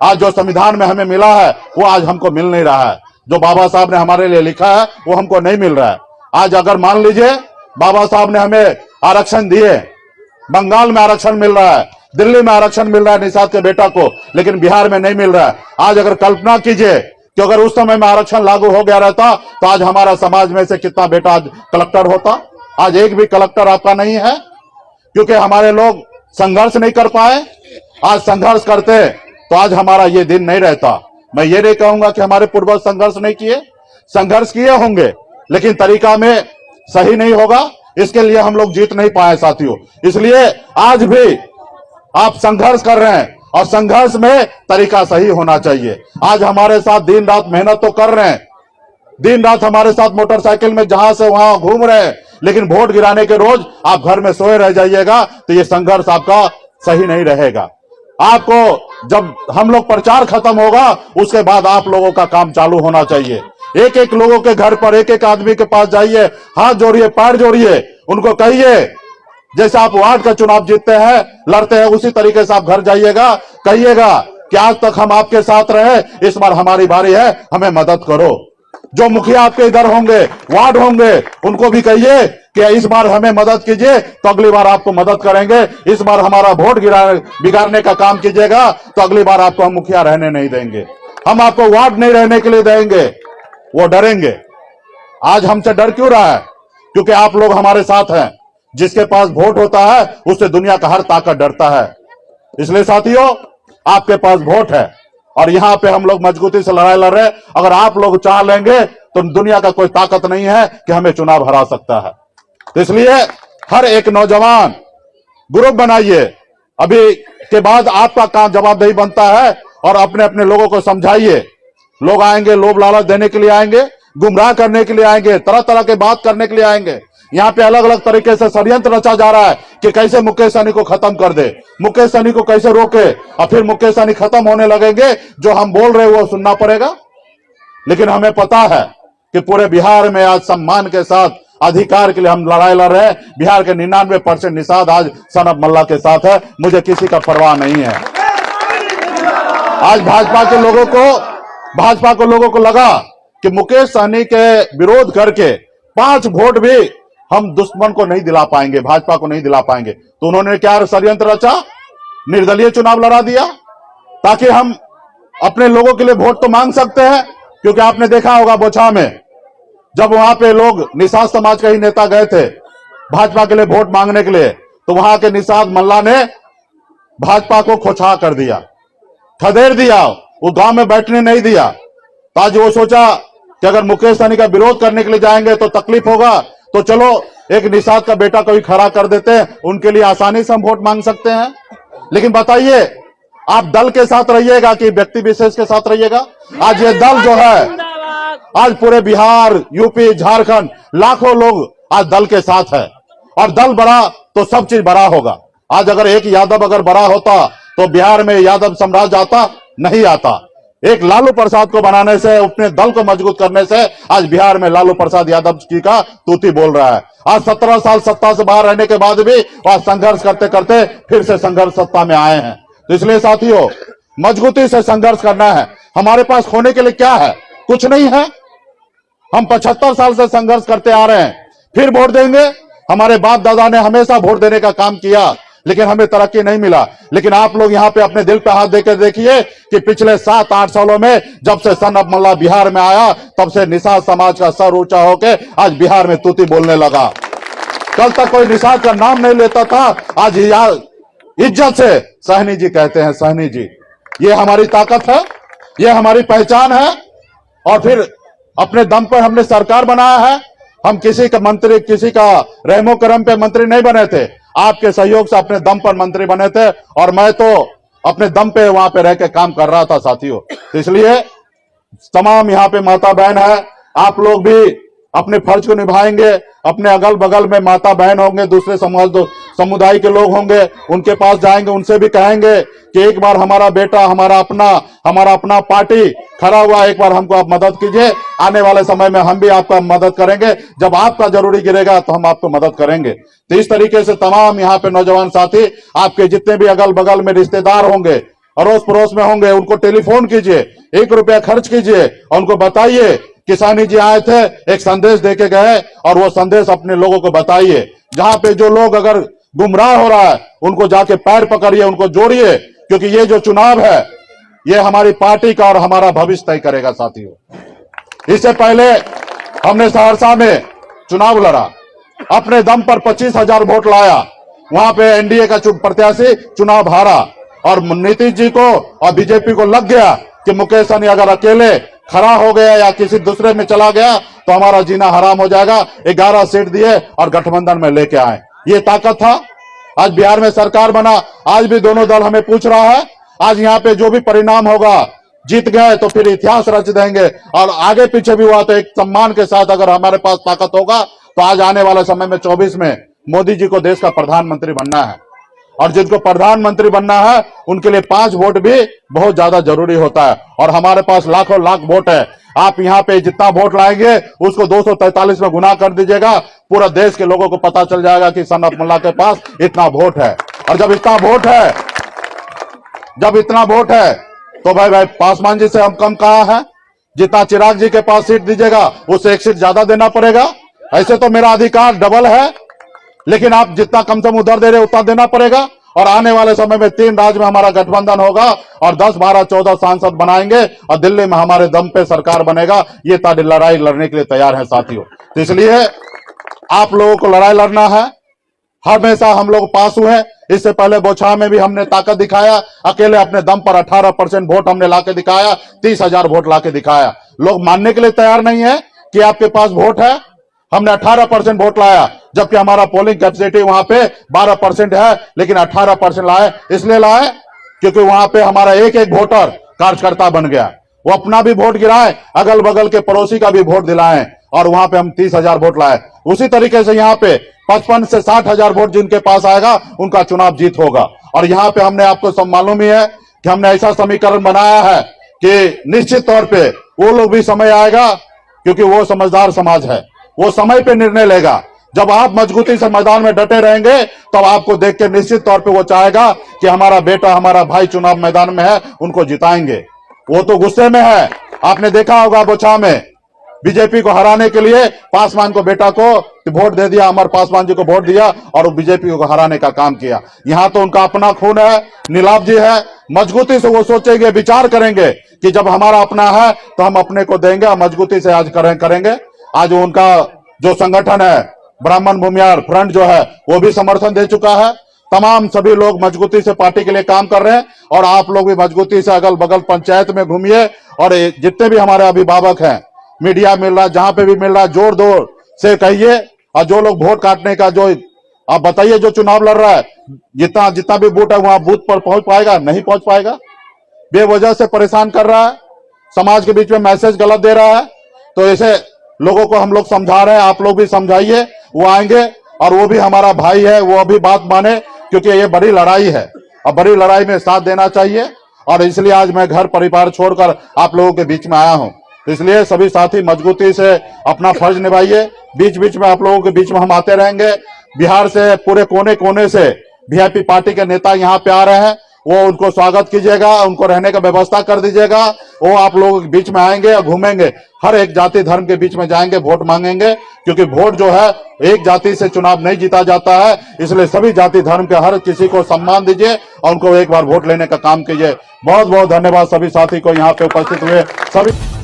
आज जो संविधान में हमें मिला है वो आज हमको मिल नहीं रहा है। जो बाबा साहब ने हमारे लिए लिखा है वो हमको नहीं मिल रहा है। आज अगर मान लीजिए बाबा साहब ने हमें आरक्षण दिए, बंगाल में आरक्षण मिल रहा है, दिल्ली में आरक्षण मिल रहा है निषाद के बेटा को, लेकिन बिहार में नहीं मिल रहा है। आज अगर कल्पना कीजिए कि अगर उस समय में आरक्षण लागू हो गया रहता तो आज हमारा समाज में से कितना बेटा आज कलेक्टर होता। आज एक भी कलेक्टर आपका नहीं है, क्योंकि हमारे लोग संघर्ष नहीं कर पाए। आज संघर्ष करते तो आज हमारा ये दिन नहीं रहता। मैं ये नहीं कहूंगा कि हमारे पूर्वज संघर्ष नहीं किए, संघर्ष किए होंगे, लेकिन तरीका में सही नहीं होगा, इसके लिए हम लोग जीत नहीं पाए साथियों। इसलिए आज भी आप संघर्ष कर रहे हैं और संघर्ष में तरीका सही होना चाहिए। आज हमारे साथ दिन रात मेहनत तो कर रहे हैं, दिन रात हमारे साथ मोटरसाइकिल में जहां से वहां घूम रहे हैं, लेकिन वोट गिराने के रोज आप घर में सोए रह जाइएगा तो ये संघर्ष आपका सही नहीं रहेगा। आपको जब हम लोग प्रचार खत्म होगा उसके बाद आप लोगों का काम चालू होना चाहिए। एक एक लोगों के घर पर, एक एक आदमी के पास जाइए, हाथ जोड़िए, पैर जोड़िए, उनको कहिए जैसे आप वार्ड का चुनाव जीतते हैं, लड़ते हैं, उसी तरीके से आप घर जाइएगा, कहिएगा कि आज तक हम आपके साथ रहे, इस बार हमारी बारी है, हमें मदद करो। जो मुखिया आपके इधर होंगे, वार्ड होंगे, उनको भी कहिए कि इस बार हमें मदद कीजिए तो अगली बार आपको मदद करेंगे। इस बार हमारा वोट बिगाड़ने का काम कीजिएगा तो अगली बार आपको हम मुखिया रहने नहीं देंगे, हम आपको वार्ड नहीं रहने के लिए देंगे। वो डरेंगे। आज हमसे डर क्यों रहा है? क्योंकि आप लोग हमारे साथ हैं। जिसके पास वोट होता है उससे दुनिया का हर ताकत डरता है। इसलिए साथियों, आपके पास वोट है और यहां पे हम लोग मजबूती से लड़ाई लड़ रहे हैं। अगर आप लोग चाह लेंगे तो दुनिया का कोई ताकत नहीं है कि हमें चुनाव हरा सकता है। तो इसलिए हर एक नौजवान ग्रुप बनाइए। अभी के बाद आपका काम जवाबदेही बनता है और अपने अपने लोगों को समझाइए। लोग आएंगे, लोभ लालच देने के लिए आएंगे, गुमराह करने के लिए आएंगे, तरह तरह के बात करने के लिए आएंगे। यहाँ पे अलग अलग तरीके से षड्यंत्र रचा जा रहा है कि कैसे मुकेश सहनी को खत्म कर दे, मुकेश सहनी को कैसे रोके, और फिर मुकेश सहनी खत्म होने लगेंगे, जो हम बोल रहे हैं वो सुनना पड़ेगा। लेकिन हमें पता है कि पूरे बिहार में आज सम्मान के साथ अधिकार के लिए हम लड़ाई लड़ रहे हैं। बिहार के 99% निषाद आज सन ऑफ मल्ला के साथ है। मुझे किसी का परवाह नहीं है। आज भाजपा के लोगों को लगा कि मुकेश सहनी के विरोध करके 5 वोट भी हम दुश्मन को नहीं दिला पाएंगे, भाजपा को नहीं दिला पाएंगे। तो उन्होंने क्या षड्यंत्र रचा? निर्दलीय चुनाव लड़ा दिया ताकि हम अपने लोगों के लिए वोट तो मांग सकते हैं। क्योंकि आपने देखा होगा बोछा में जब वहां पे लोग निषाद समाज के ही नेता गए थे भाजपा के लिए वोट मांगने के लिए, तो वहां के निषाद मल्ला ने भाजपा को खोछा कर दिया, खदेड़ दिया, वो गांव में बैठने नहीं दिया। तो आज वो सोचा कि अगर मुकेश सहनी का विरोध करने के लिए जाएंगे तो तकलीफ होगा, तो चलो एक निषाद का बेटा को भी खड़ा कर देते हैं, उनके लिए आसानी से हम वोट मांग सकते हैं। लेकिन बताइए, आप दल के साथ रहिएगा कि व्यक्ति विशेष के साथ रहिएगा? आज ये दल जो है, आज पूरे बिहार, यूपी, झारखंड लाखों लोग आज दल के साथ है, और दल बड़ा तो सब चीज बड़ा होगा। आज अगर एक यादव अगर बड़ा होता तो बिहार में यादव साम्राज्य आता नहीं आता। एक लालू प्रसाद को बनाने से, अपने दल को मजबूत करने से आज बिहार में लालू प्रसाद यादव जी का तूती बोल रहा है। आज 17 साल सत्ता से बाहर रहने के बाद भी आज संघर्ष करते करते फिर से संघर्ष सत्ता में आए हैं। तो इसलिए साथियों, मजबूती से संघर्ष करना है। हमारे पास खोने के लिए क्या है? कुछ नहीं है। हम 75 साल से संघर्ष करते आ रहे हैं, फिर वोट देंगे। हमारे बाप दादा ने हमेशा वोट देने का काम किया, लेकिन हमें तरक्की नहीं मिला। लेकिन आप लोग यहाँ पे अपने दिल पे हाथ देकर देखिए कि पिछले 7-8 सालों में जब से सन ऑफ मल्ला बिहार में आया, तब से निषाद समाज का सर ऊंचा होके आज बिहार में तूती बोलने लगा। कल तक कोई निषाद का नाम नहीं लेता था, आज इज्जत से सहनी जी कहते हैं। सहनी जी, ये हमारी ताकत है, ये हमारी पहचान है। और फिर अपने दम पर हमने सरकार बनाया है। हम किसी का मंत्री, किसी का रहमो करम पे मंत्री नहीं बने थे, आपके सहयोग से अपने दम पर मंत्री बने थे। और मैं तो अपने दम पे वहां पे रह के काम कर रहा था साथियों। तो इसलिए तमाम यहाँ पे माता बहन है, आप लोग भी अपने फर्ज को निभाएंगे। अपने अगल बगल में माता बहन होंगे, दूसरे समुदाय के लोग होंगे, उनके पास जाएंगे, उनसे भी कहेंगे कि एक बार हमारा बेटा, हमारा अपना पार्टी खड़ा हुआ, एक बार हमको आप मदद कीजिए। आने वाले समय में हम भी आपका मदद करेंगे। जब आपका जरूरी गिरेगा तो हम आपको मदद करेंगे। तो इस तरीके से तमाम यहाँ पे नौजवान साथी, आपके जितने भी अगल बगल में रिश्तेदार होंगे, अड़ोस पड़ोस में होंगे, उनको टेलीफोन कीजिए, 1 रुपया खर्च कीजिए और उनको बताइए किसानी जी आए थे, एक संदेश देके गए और वो संदेश अपने लोगों को बताइए। जहां पे जो लोग अगर गुमराह हो रहा है उनको जाके पैर पकड़िए, उनको जोड़िए, क्योंकि ये जो चुनाव है ये हमारी पार्टी का और हमारा भविष्य तय करेगा साथियों। इससे पहले हमने सहरसा में चुनाव लड़ा, अपने दम पर 25,000 वोट लाया, वहां पे एनडीए का प्रत्याशी चुनाव हारा और नीतीश जी को और बीजेपी को लग गया कि मुकेश सहनी अगर अकेले खड़ा हो गया या किसी दूसरे में चला गया तो हमारा जीना हराम हो जाएगा। 11 सीट दिए और गठबंधन में लेके आए, ये ताकत था। आज बिहार में सरकार बना, आज भी दोनों दल हमें पूछ रहा है। आज यहाँ पे जो भी परिणाम होगा, जीत गए तो फिर इतिहास रच देंगे और आगे पीछे भी हुआ तो एक सम्मान के साथ अगर हमारे पास ताकत होगा तो आज आने वाले समय में 24 में मोदी जी को देश का प्रधानमंत्री बनना है और जिनको प्रधानमंत्री बनना है उनके लिए 5 वोट भी बहुत ज्यादा जरूरी होता है और हमारे पास लाखों लाख वोट है। आप यहाँ पे जितना वोट लाएंगे उसको 243 में गुना कर दीजिएगा, पूरा देश के लोगों को पता चल जाएगा कि सन ऑफ मुल्ला के पास इतना वोट है। और जब इतना वोट है तो भाई पासवान जी से हम कम कहा है? जितना चिराग जी के पास सीट दीजिएगा उससे 1 सीट ज्यादा देना पड़ेगा। ऐसे तो मेरा अधिकार डबल है, लेकिन आप जितना कम से कम उधर दे रहे उतना देना पड़ेगा। और आने वाले समय में 3 राज्य में हमारा गठबंधन होगा और 10, 12, 14 सांसद बनाएंगे और दिल्ली में हमारे दम पे सरकार बनेगा। ये लड़ाई लड़ने के लिए तैयार है साथियों। तो इसलिए आप लोगों को लड़ाई लड़ना है। हमेशा हम लोग पास हुए, इससे पहले बोछा में भी हमने ताकत दिखाया, अकेले अपने दम पर 18% वोट हमने लाके दिखाया, 30,000 वोट लाके दिखाया। लोग मानने के लिए तैयार नहीं है कि आपके पास वोट है। हमने 18% वोट लाया, जबकि हमारा पोलिंग कैपेसिटी वहां पे 12% है, लेकिन 18% लाए। इसलिए लाए क्योंकि वहां पे हमारा एक एक वोटर कार्यकर्ता बन गया, वो अपना भी वोट गिराए, अगल बगल के पड़ोसी का भी वोट दिलाए और वहां पे हम 30,000 वोट लाए। उसी तरीके से यहाँ पे 55 से 60,000 वोट जिनके पास आएगा उनका चुनाव जीत होगा। और यहाँ पे हमने आपको सब मालूम ही है कि हमने ऐसा समीकरण बनाया है कि निश्चित तौर पे वो लोग भी समय आएगा, क्योंकि वो समझदार समाज है, वो समय पे निर्णय लेगा। जब आप मजबूती से मैदान में डटे रहेंगे तब आपको देख के निश्चित तौर पे वो चाहेगा कि हमारा बेटा, हमारा भाई चुनाव मैदान में है, उनको जिताएंगे। वो तो गुस्से में है, आपने देखा होगा बोछा में बीजेपी को हराने के लिए पासवान को बेटा को वोट दे दिया, अमर पासवान जी को वोट दिया और वो बीजेपी को हराने का काम किया। यहाँ तो उनका अपना खून है, नीलाभ जी है, मजबूती से वो सोचेंगे, विचार करेंगे कि जब हमारा अपना है तो हम अपने को देंगे और मजबूती से आज करेंगे। आज उनका जो संगठन है ब्राह्मण भूमिहार फ्रंट जो है वो भी समर्थन दे चुका है। तमाम सभी लोग मजबूती से पार्टी के लिए काम कर रहे हैं और आप लोग भी मजबूती से अगल बगल पंचायत में घूमिए और जितने भी हमारे अभिभावक हैं, मीडिया मिल रहा है, जहां पे भी मिल रहा है, जोर जोर से कहिए। और जो लोग वोट काटने का जो आप बताइए, जो चुनाव लड़ रहा है, जितना भी बूथ है वहां बूथ पर पहुंच पाएगा? नहीं पहुंच पाएगा, बेवजह से परेशान कर रहा है, समाज के बीच में मैसेज गलत दे रहा है। तो ऐसे लोगों को हम लोग समझा रहे हैं, आप लोग भी समझाइए। वो आएंगे और वो भी हमारा भाई है, वो भी बात माने, क्योंकि ये बड़ी लड़ाई है और बड़ी लड़ाई में साथ देना चाहिए। और इसलिए आज मैं घर परिवार छोड़कर आप लोगों के बीच में आया हूं। इसलिए सभी साथी मजबूती से अपना फर्ज निभाइए। बीच बीच में आप लोगों के बीच में हम आते रहेंगे। बिहार से पूरे कोने कोने से वीआईपी पार्टी के नेता यहाँ पे आ रहे हैं, वो उनको स्वागत कीजिएगा, उनको रहने का व्यवस्था कर दीजिएगा। वो आप लोगों के बीच में आएंगे और घूमेंगे, हर एक जाति धर्म के बीच में जाएंगे, वोट मांगेंगे। क्योंकि वोट जो है एक जाति से चुनाव नहीं जीता जाता है, इसलिए सभी जाति धर्म के हर किसी को सम्मान दीजिए और उनको एक बार वोट लेने का काम कीजिए। बहुत बहुत धन्यवाद सभी साथी को यहाँ पे उपस्थित हुए सभी।